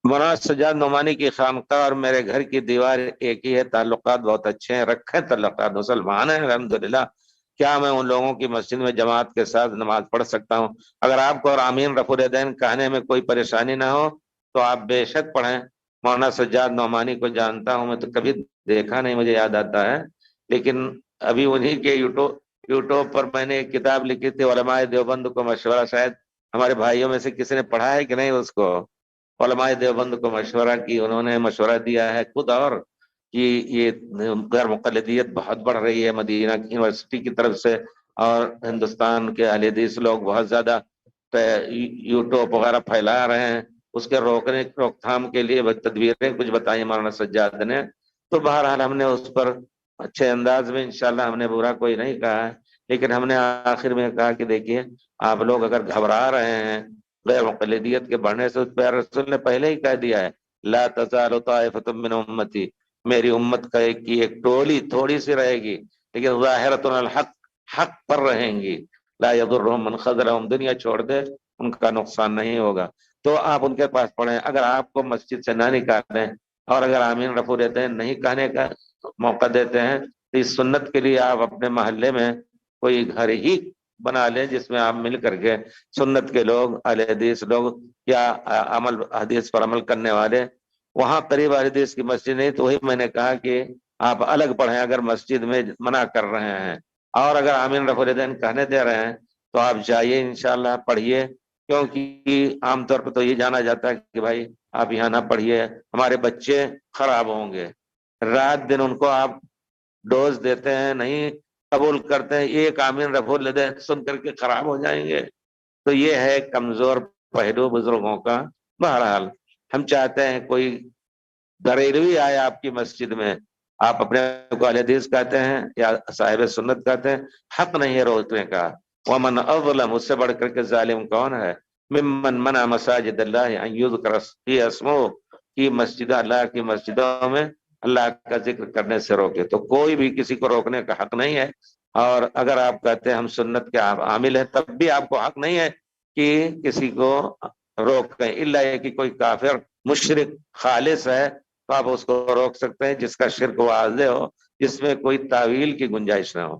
مولانا سجاد نعمانی کی خانقاہ اور میرے گھر کی دیوار ایک ہی ہے، تعلقات بہت اچھے ہیں، رکھے تعلقات، مسلمان ہیں الحمدللہ۔ کیا میں ان لوگوں کی مسجد میں جماعت کے ساتھ نماز پڑھ سکتا ہوں؟ اگر آپ کو اور آمین رفع الیدین کہنے میں کوئی پریشانی نہ ہو تو آپ بے شک پڑھیں۔ مولانا سجاد نعمانی کو جانتا ہوں میں، تو کبھی دیکھا نہیں، مجھے یاد آتا ہے، لیکن ابھی انہی کے یوٹیوب پر میں نے ایک کتاب لکھی تھی علماء دیوبند کو مشورہ، شاید ہمارے بھائیوں میں سے کسی نے پڑھا ہے کہ نہیں اس کو؟ علماء دیوبند کو مشورہ کی، انہوں نے مشورہ دیا ہے خود، اور کہ یہ غیر مقلدیت بہت بڑھ رہی ہے مدینہ یونیورسٹی کی طرف سے، اور ہندوستان کے اہل حدیث لوگ بہت زیادہ یوٹیوب وغیرہ پھیلا رہے ہیں، اس کے روک تھام کے لیے تدبیریں کچھ بتائی مولانا سجاد نے۔ تو بہرحال ہم نے اس پر اچھے انداز میں انشاءاللہ، ہم نے برا کوئی نہیں کہا ہے، لیکن ہم نے آخر میں کہا کہ دیکھیے آپ لوگ اگر گھبرا رہے ہیں غیر مقلدیت کے بڑھنے سے، پیارے رسول نے پہلے ہی کہہ دیا ہے لا تزال طائفۃ من امتی، میری امت کا ایک ٹولی تھوڑی سی رہے گی لیکن ظاہرۃ الحق، حق پر رہیں گی، لا یضرهم من خذلهم، دنیا چھوڑ دے ان کا نقصان نہیں ہوگا۔ تو آپ ان کے پاس پڑھیں، اگر آپ کو مسجد سے نہ نکالیں اور اگر آمین رفع دیتے ہیں نہیں کہنے کا موقع دیتے ہیں، تو اس سنت کے لیے آپ اپنے محلے میں کوئی گھر ہی بنا لیں جس میں آپ مل کر کے سنت کے لوگ، اہل حدیث لوگ یا عمل حدیث پر عمل کرنے والے، وہاں قریب اہل حدیث کی مسجد نہیں تو وہی میں نے کہا کہ آپ الگ پڑھیں اگر مسجد میں منع کر رہے ہیں، اور اگر آمین رفع الیدین کہنے دے رہے ہیں تو آپ جائیے انشاءاللہ پڑھیے، کیونکہ عام طور پہ تو یہ جانا جاتا ہے کہ بھائی آپ یہاں نہ پڑھیے ہمارے بچے خراب ہوں گے، رات دن ان کو آپ ڈوز دیتے ہیں، نہیں قبول کرتے ہیں، ایک آمین رفع الیدین سن کر کے خراب ہو جائیں گے۔ تو یہ ہے کمزور پہلو بزرگوں کا۔ بہرحال ہم چاہتے ہیں کوئی گھریلو آئے آپ کی مسجد میں، آپ اپنے کو اہل حدیث کہتے ہیں یا صاحب سنت کہتے ہیں، حق نہیں ہے روکنے کا۔ ومن اظلم، اس سے بڑھ کر کے ظالم کون ہے؟ ممن منع مساجد اللہ ان یذکر فیہا اسمہ، کی مسجد اللہ کی مسجدوں میں اللہ کا ذکر کرنے سے روکے، تو کوئی بھی کسی کو روکنے کا حق نہیں ہے۔ اور اگر آپ کہتے ہیں ہم سنت کے عامل ہیں، تب بھی آپ کو حق نہیں ہے کہ کسی کو روکیں، الا یہ کہ کوئی کافر مشرک خالص ہے تو آپ اس کو روک سکتے ہیں، جس کا شرک واضح ہو، جس میں کوئی تعویل کی گنجائش نہ ہو۔